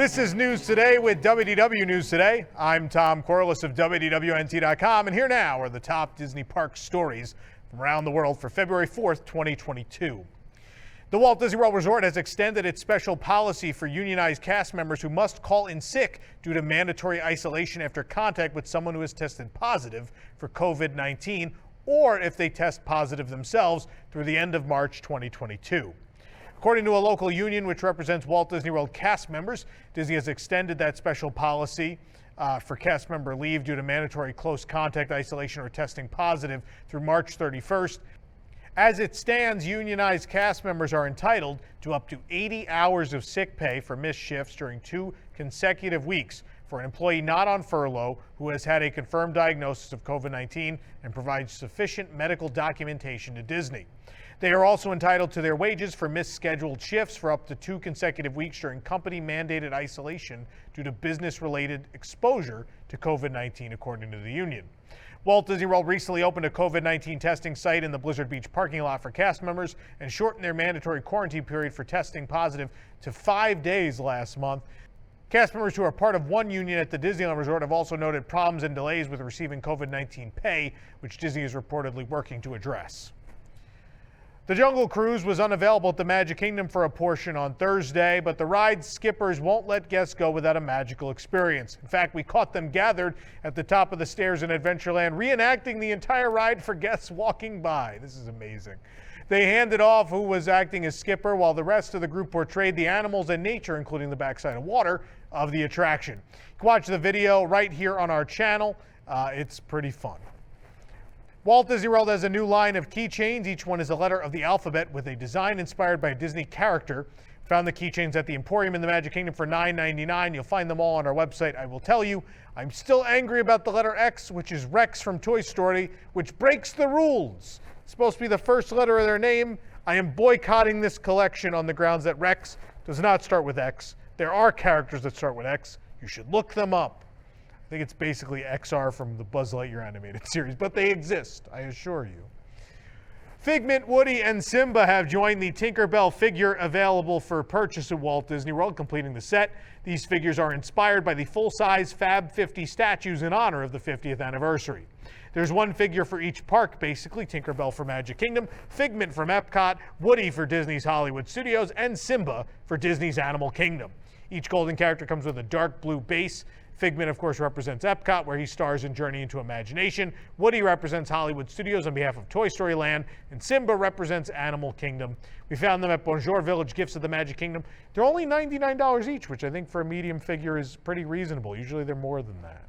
This is News Today with WDW News Today. I'm Tom Corless of WDWNT.com, and here now are the top Disney park stories from around the world for February 4th, 2022. The Walt Disney World Resort has extended its special policy for unionized cast members who must call in sick due to mandatory isolation after contact with someone who has tested positive for COVID-19, or if they test positive themselves through the end of March 2022. According to a local union which represents Walt Disney World cast members, Disney has extended that special policy for cast member leave due to mandatory close contact isolation or testing positive through March 31st. As it stands, unionized cast members are entitled to up to 80 hours of sick pay for missed shifts during 2 consecutive weeks for an employee not on furlough who has had a confirmed diagnosis of COVID-19 and provides sufficient medical documentation to Disney. They are also entitled to their wages for missed scheduled shifts for up to 2 consecutive weeks during company-mandated isolation due to business-related exposure to COVID-19, according to the union. Walt Disney World recently opened a COVID-19 testing site in the Blizzard Beach parking lot for cast members and shortened their mandatory quarantine period for testing positive to 5 days last month. Cast members who are part of one union at the Disneyland Resort have also noted problems and delays with receiving COVID-19 pay, which Disney is reportedly working to address. The Jungle Cruise was unavailable at the Magic Kingdom for a portion on Thursday, but the ride skippers won't let guests go without a magical experience. In fact, we caught them gathered at the top of the stairs in Adventureland, reenacting the entire ride for guests walking by. This is amazing. They handed off who was acting as skipper, while the rest of the group portrayed the animals and nature, including the backside of water, of the attraction. You can watch the video right here on our channel. It's pretty fun. Walt Disney World has a new line of keychains. Each one is a letter of the alphabet with a design inspired by a Disney character. Found the keychains at the Emporium in the Magic Kingdom for $9.99. You'll find them all on our website. I will tell you, I'm still angry about the letter X, which is Rex from Toy Story, which breaks the rules. It's supposed to be the first letter of their name. I am boycotting this collection on the grounds that Rex does not start with X. There are characters that start with X. You should look them up. I think it's basically XR from the Buzz Lightyear animated series, but they exist, I assure you. Figment, Woody, and Simba have joined the Tinkerbell figure available for purchase at Walt Disney World, completing the set. These figures are inspired by the full-size Fab 50 statues in honor of the 50th anniversary. There's one figure for each park, basically. Tinkerbell for Magic Kingdom, Figment from Epcot, Woody for Disney's Hollywood Studios, and Simba for Disney's Animal Kingdom. Each golden character comes with a dark blue base. Figment, of course, represents Epcot, where he stars in Journey into Imagination. Woody represents Hollywood Studios on behalf of Toy Story Land, and Simba represents Animal Kingdom. We found them at Bonjour Village Gifts of the Magic Kingdom. They're only $99 each, which I think for a medium figure is pretty reasonable. Usually they're more than that.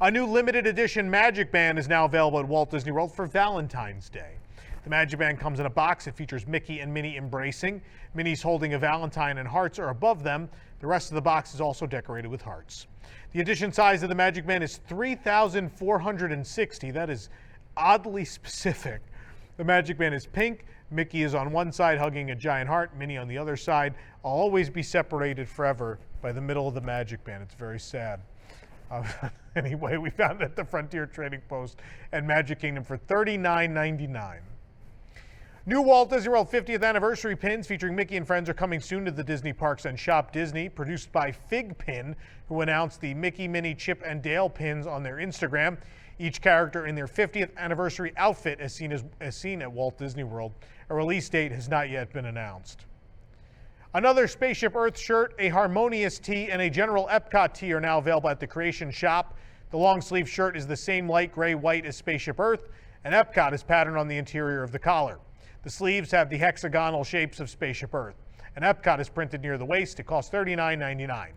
A new limited edition MagicBand is now available at Walt Disney World for Valentine's Day. The MagicBand comes in a box. It features Mickey and Minnie embracing. Minnie's holding a Valentine and hearts are above them. The rest of the box is also decorated with hearts. The edition size of the MagicBand is 3,460. That is oddly specific. The MagicBand is pink. Mickey is on one side hugging a giant heart. Minnie on the other side. I'll always be separated forever by the middle of the MagicBand. It's very sad. Anyway, we found it at the Frontier Trading Post and Magic Kingdom for $39.99. New Walt Disney World 50th anniversary pins featuring Mickey and friends are coming soon to the Disney parks and Shop Disney, produced by FigPin, who announced the Mickey, Minnie, Chip, and Dale pins on their Instagram. Each character in their 50th anniversary outfit as seen at Walt Disney World. A release date has not yet been announced. Another Spaceship Earth shirt, a Harmonious tee, and a General Epcot tee are now available at the Creation Shop. The long sleeve shirt is the same light gray white as Spaceship Earth, and Epcot is patterned on the interior of the collar. The sleeves have the hexagonal shapes of Spaceship Earth, and Epcot is printed near the waist. It costs $39.99.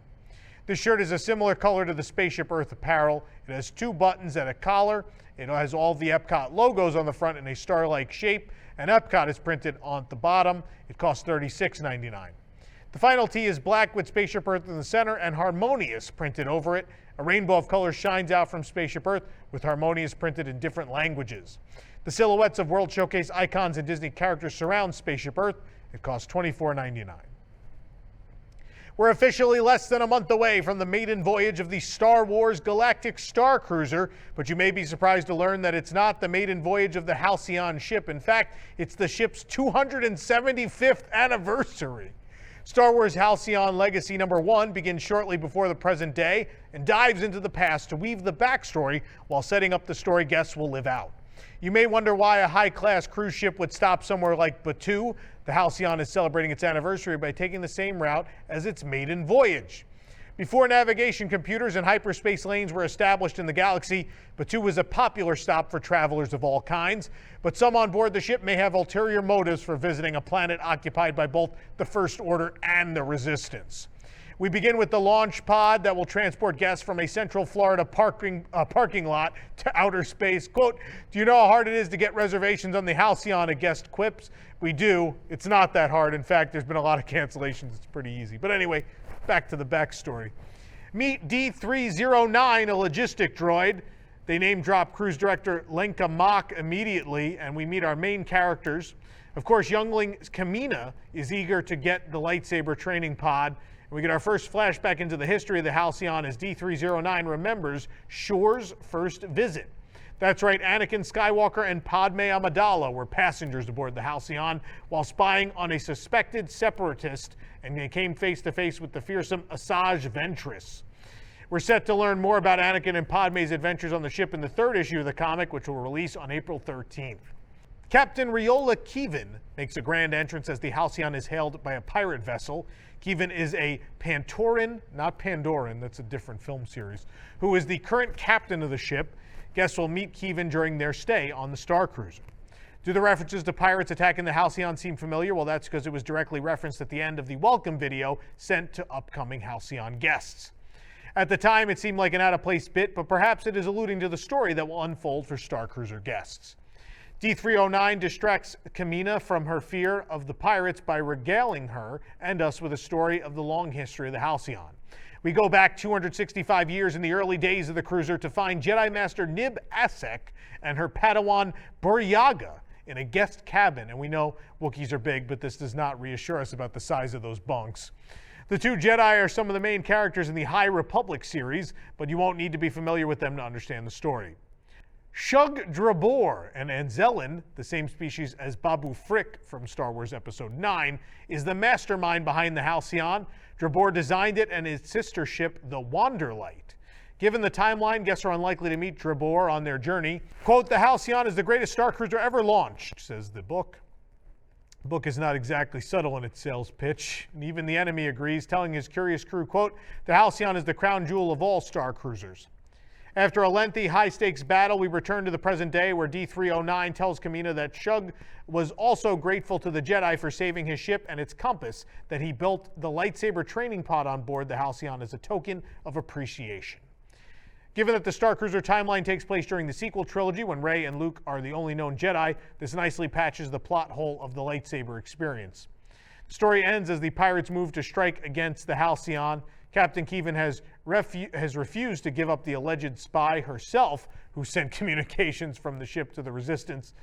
This shirt is a similar color to the Spaceship Earth apparel. It has 2 buttons and a collar. It has all the Epcot logos on the front in a star-like shape, and Epcot is printed on the bottom. It costs $36.99. The final tee is black with Spaceship Earth in the center and Harmonious printed over it. A rainbow of colors shines out from Spaceship Earth with Harmonious printed in different languages. The silhouettes of World Showcase icons and Disney characters surround Spaceship Earth. It costs $24.99. We're officially less than a month away from the maiden voyage of the Star Wars Galactic Starcruiser, but you may be surprised to learn that it's not the maiden voyage of the Halcyon ship. In fact, it's the ship's 275th anniversary. Star Wars Halcyon Legacy #1 begins shortly before the present day and dives into the past to weave the backstory while setting up the story guests will live out. You may wonder why a high-class cruise ship would stop somewhere like Batuu. The Halcyon is celebrating its anniversary by taking the same route as its maiden voyage. Before navigation computers and hyperspace lanes were established in the galaxy, Batuu was a popular stop for travelers of all kinds, but some on board the ship may have ulterior motives for visiting a planet occupied by both the First Order and the Resistance. We begin with the launch pod that will transport guests from a Central Florida parking lot to outer space. Quote, "Do you know how hard it is to get reservations on the Halcyon?" a guest quips. "We do. It's not that hard. In fact, there's been a lot of cancellations. It's pretty easy." But anyway, back to the backstory. Meet D309, a logistic droid. They name drop cruise director Lenka Mock immediately, and we meet our main characters. Of course, youngling Kamina is eager to get the lightsaber training pod. We get our first flashback into the history of the Halcyon as D309 remembers Shore's first visit. That's right, Anakin Skywalker and Padme Amidala were passengers aboard the Halcyon while spying on a suspected separatist, and they came face to face with the fearsome Asajj Ventress. We're set to learn more about Anakin and Padme's adventures on the ship in the 3rd issue of the comic, which will release on April 13th. Captain Riola Keevan makes a grand entrance as the Halcyon is hailed by a pirate vessel. Keevan is a Pantoran, not Pandoran, that's a different film series, who is the current captain of the ship. Guests will meet Keevan during their stay on the Starcruiser. Do the references to pirates attacking the Halcyon seem familiar? Well, that's because it was directly referenced at the end of the welcome video sent to upcoming Halcyon guests. At the time, it seemed like an out-of-place bit, but perhaps it is alluding to the story that will unfold for Starcruiser guests. D309 distracts Kamina from her fear of the pirates by regaling her and us with a story of the long history of the Halcyon. We go back 265 years in the early days of the cruiser to find Jedi Master Nib Assek and her Padawan Buryaga in a guest cabin. And we know Wookiees are big, but this does not reassure us about the size of those bunks. The two Jedi are some of the main characters in the High Republic series, but you won't need to be familiar with them to understand the story. Shug Drabor, an Anzellan, the same species as Babu Frick from Star Wars Episode 9, is the mastermind behind the Halcyon. Drabor designed it and its sister ship, the Wanderlight. Given the timeline, guests are unlikely to meet Drabor on their journey. Quote, "The Halcyon is the greatest Starcruiser ever launched," says the book. The book is not exactly subtle in its sales pitch, and even the enemy agrees, telling his curious crew, quote, "The Halcyon is the crown jewel of all Starcruisers." After a lengthy, high-stakes battle, we return to the present day where D309 tells Kamina that Shug was also grateful to the Jedi for saving his ship and its compass, that he built the lightsaber training pod on board the Halcyon as a token of appreciation. Given that the Starcruiser timeline takes place during the sequel trilogy when Rey and Luke are the only known Jedi, this nicely patches the plot hole of the lightsaber experience. The story ends as the pirates move to strike against the Halcyon. Captain Keevan has refused to give up the alleged spy herself, who sent communications from the ship to the Resistance.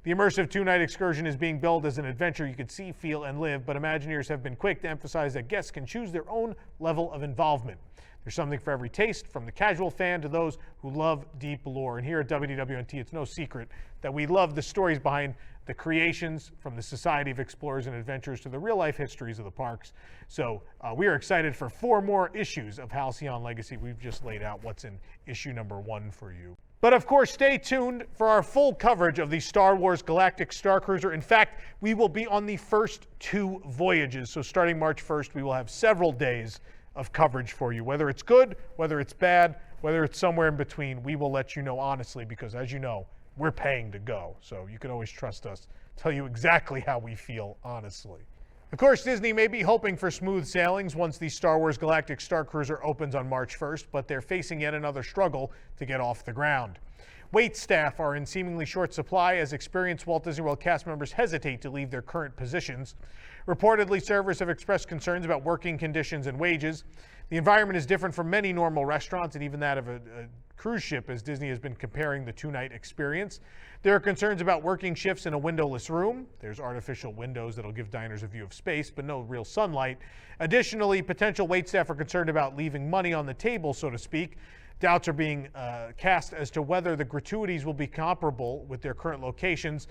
The immersive 2-night excursion is being billed as an adventure you could see, feel, and live, but Imagineers have been quick to emphasize that guests can choose their own level of involvement. There's something for every taste, from the casual fan to those who love deep lore. And here at WDWNT, it's no secret that we love the stories behind the creations, from the Society of Explorers and Adventurers to the real-life histories of the parks. So we are excited for 4 more issues of Halcyon Legacy. We've just laid out what's in issue #1 for you. But of course, stay tuned for our full coverage of the Star Wars Galactic Starcruiser. In fact, we will be on the first 2 voyages. So starting March 1st, we will have several days of coverage for you. Whether it's good, whether it's bad, whether it's somewhere in between, we will let you know honestly, because as you know, we're paying to go. So you can always trust us, tell you exactly how we feel honestly. Of course, Disney may be hoping for smooth sailings once the Star Wars Galactic Starcruiser opens on March 1st, but they're facing yet another struggle to get off the ground. Wait staff are in seemingly short supply as experienced Walt Disney World cast members hesitate to leave their current positions. Reportedly, servers have expressed concerns about working conditions and wages. The environment is different from many normal restaurants and even that of a cruise ship, as Disney has been comparing the 2-night experience. There are concerns about working shifts in a windowless room. There's artificial windows that'll give diners a view of space, but no real sunlight. Additionally, potential waitstaff are concerned about leaving money on the table, so to speak. Doubts are being cast as to whether the gratuities will be comparable with their current locations.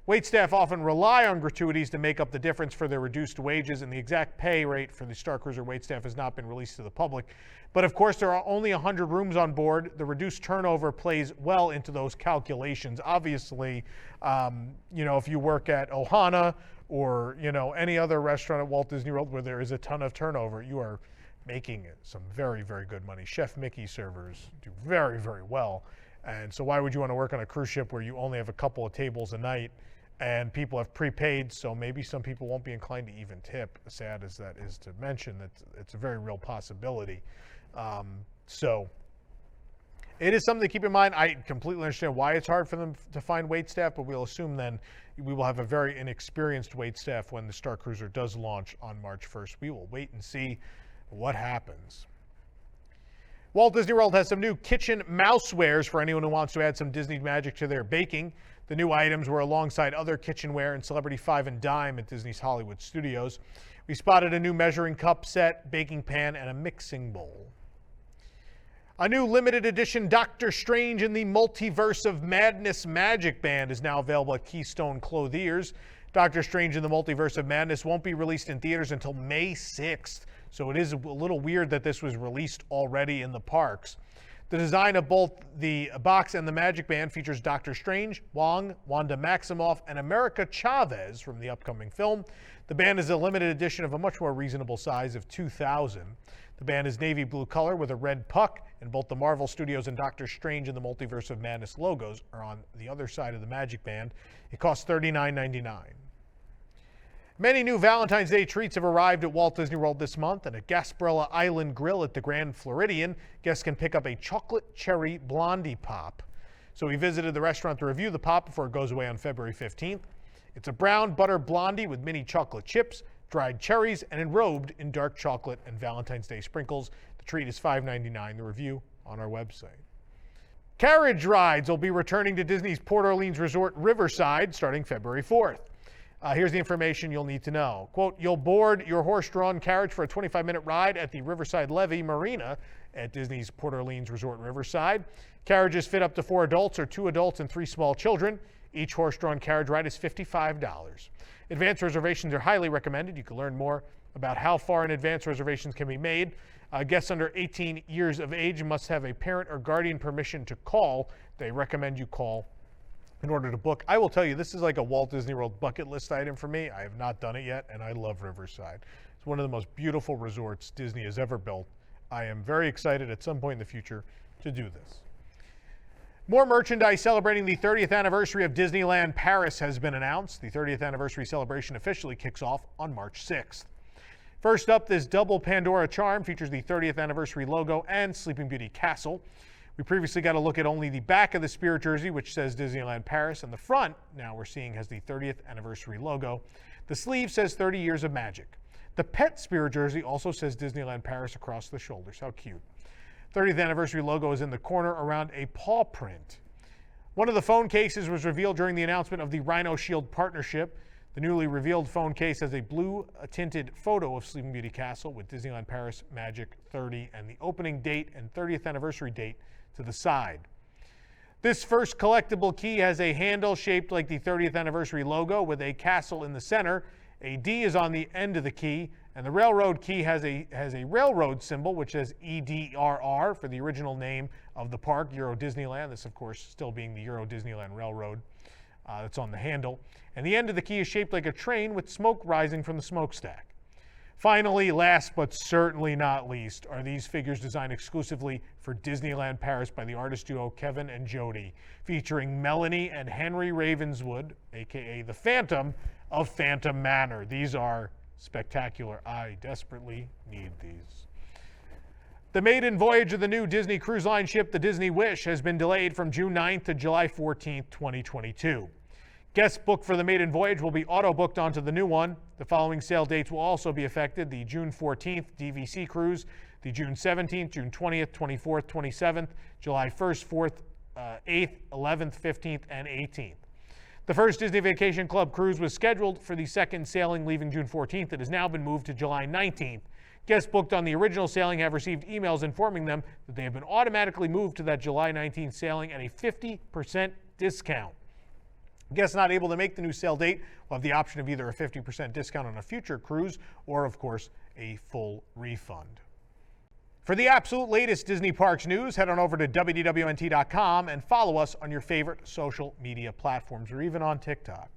Waitstaff often rely on gratuities to make up the difference for their reduced wages, and the exact pay rate for the Starcruiser waitstaff has not been released to the public. But of course, there are only 100 rooms on board. The reduced turnover plays well into those calculations. Obviously, if you work at Ohana or, any other restaurant at Walt Disney World where there is a ton of turnover, you are making some very, very good money. Chef Mickey servers do very, very well. And so why would you want to work on a cruise ship where you only have a couple of tables a night and people have prepaid, so maybe some people won't be inclined to even tip, as sad as that is to mention. That it's a very real possibility. So it is something to keep in mind. I completely understand why it's hard for them to find waitstaff, but we'll assume then we will have a very inexperienced waitstaff when the Starcruiser does launch on March 1st. We will wait and see what happens. Walt Disney World has some new kitchen mousewares for anyone who wants to add some Disney magic to their baking. The new items were alongside other kitchenware and Celebrity Five and Dime at Disney's Hollywood Studios. We spotted a new measuring cup set, baking pan, and a mixing bowl. A new limited edition Doctor Strange in the Multiverse of Madness MagicBand is now available at Keystone Clothiers. Doctor Strange in the Multiverse of Madness won't be released in theaters until May 6th, so it is a little weird that this was released already in the parks. The design of both the box and the MagicBand features Doctor Strange, Wong, Wanda Maximoff, and America Chavez from the upcoming film. The band is a limited edition of a much more reasonable size of 2,000. The band is navy blue color with a red puck, and both the Marvel Studios and Doctor Strange in the Multiverse of Madness logos are on the other side of the MagicBand. It costs $39.99. Many new Valentine's Day treats have arrived at Walt Disney World this month, and at Gasparilla Island Grill at the Grand Floridian, guests can pick up a chocolate cherry blondie pop. So we visited the restaurant to review the pop before it goes away on February 15th. It's a brown butter blondie with mini chocolate chips, dried cherries, and enrobed in dark chocolate and Valentine's Day sprinkles. The treat is $5.99. The review on our website. Carriage rides will be returning to Disney's Port Orleans Resort Riverside starting February 4th. Here's the information you'll need to know. Quote, you'll board your horse-drawn carriage for a 25-minute ride at the Riverside Levee Marina at Disney's Port Orleans Resort Riverside. Carriages fit up to 4 adults or 2 adults and 3 small children. Each horse-drawn carriage ride is $55. Advance reservations are highly recommended. You can learn more about how far in advance reservations can be made. Guests under 18 years of age must have a parent or guardian permission to call. They recommend you call in order to book. I will tell you, this is like a Walt Disney World bucket list item for me. I have not done it yet, and I love Riverside. It's one of the most beautiful resorts Disney has ever built. I am very excited at some point in the future to do this. More merchandise celebrating the 30th anniversary of Disneyland Paris has been announced. The 30th anniversary celebration officially kicks off on March 6th. First up, this double Pandora charm features the 30th anniversary logo and Sleeping Beauty Castle. We previously got a look at only the back of the Spirit jersey, which says Disneyland Paris, and the front, now we're seeing, has the 30th anniversary logo. The sleeve says 30 years of magic. The pet Spirit jersey also says Disneyland Paris across the shoulders. How cute. 30th anniversary logo is in the corner around a paw print. One of the phone cases was revealed during the announcement of the Rhino Shield partnership. The newly revealed phone case has a blue tinted photo of Sleeping Beauty Castle with Disneyland Paris Magic 30 and the opening date and 30th anniversary date to the side. This first collectible key has a handle shaped like the 30th anniversary logo with a castle in the center. A D is on the end of the key, and the railroad key has a railroad symbol, which says EDRR for the original name of the park, Euro Disneyland. This, of course, still being the Euro Disneyland Railroad that's on the handle. And the end of the key is shaped like a train with smoke rising from the smokestack. Finally, last but certainly not least, are these figures designed exclusively for Disneyland Paris by the artist duo Kevin and Jody, featuring Melanie and Henry Ravenswood, aka the Phantom of Phantom Manor. These are spectacular. I desperately need these. The maiden voyage of the new Disney Cruise Line ship, the Disney Wish, has been delayed from June 9th to July 14th, 2022. Guests booked for the maiden voyage will be auto-booked onto the new one. The following sail dates will also be affected: the June 14th DVC cruise, the June 17th, June 20th, 24th, 27th, July 1st, 4th, 8th, 11th, 15th, and 18th. The first Disney Vacation Club cruise was scheduled for the second sailing leaving June 14th. It has now been moved to July 19th. Guests booked on the original sailing have received emails informing them that they have been automatically moved to that July 19th sailing at a 50% discount. Guests not able to make the new sale date will have the option of either a 50% discount on a future cruise or, of course, a full refund. For the absolute latest Disney Parks news, head on over to WDWNT.com and follow us on your favorite social media platforms or even on TikTok.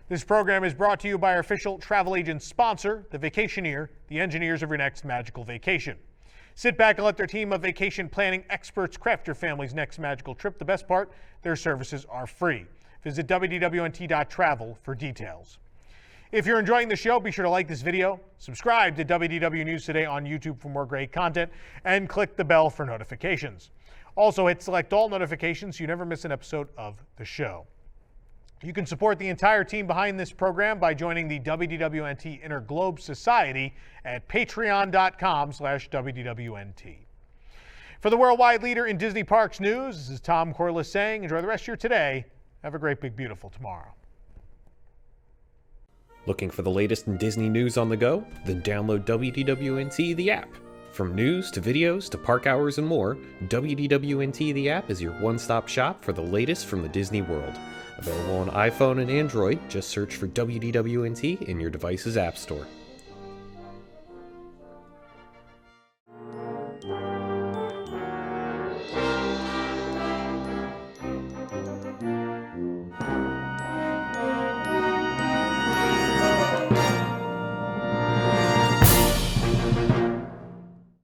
This program is brought to you by our official travel agent sponsor, The Vacationeer, the engineers of your next magical vacation. Sit back and let their team of vacation planning experts craft your family's next magical trip. The best part, their services are free. Visit WDWNT.travel for details. If you're enjoying the show, be sure to like this video, subscribe to WDW News Today on YouTube for more great content, and click the bell for notifications. Also, hit select all notifications so you never miss an episode of the show. You can support the entire team behind this program by joining the WDWNT Inner Globe Society at patreon.com/WDWNT. For the worldwide leader in Disney Parks news, this is Tom Corless saying, enjoy the rest of your today. Have a great, big, beautiful tomorrow. Looking for the latest in Disney news on the go? Then download WDWNT the app. From news to videos to park hours and more, WDWNT the app is your one-stop shop for the latest from the Disney world. Available on iPhone and Android, just search for WDWNT in your device's app store.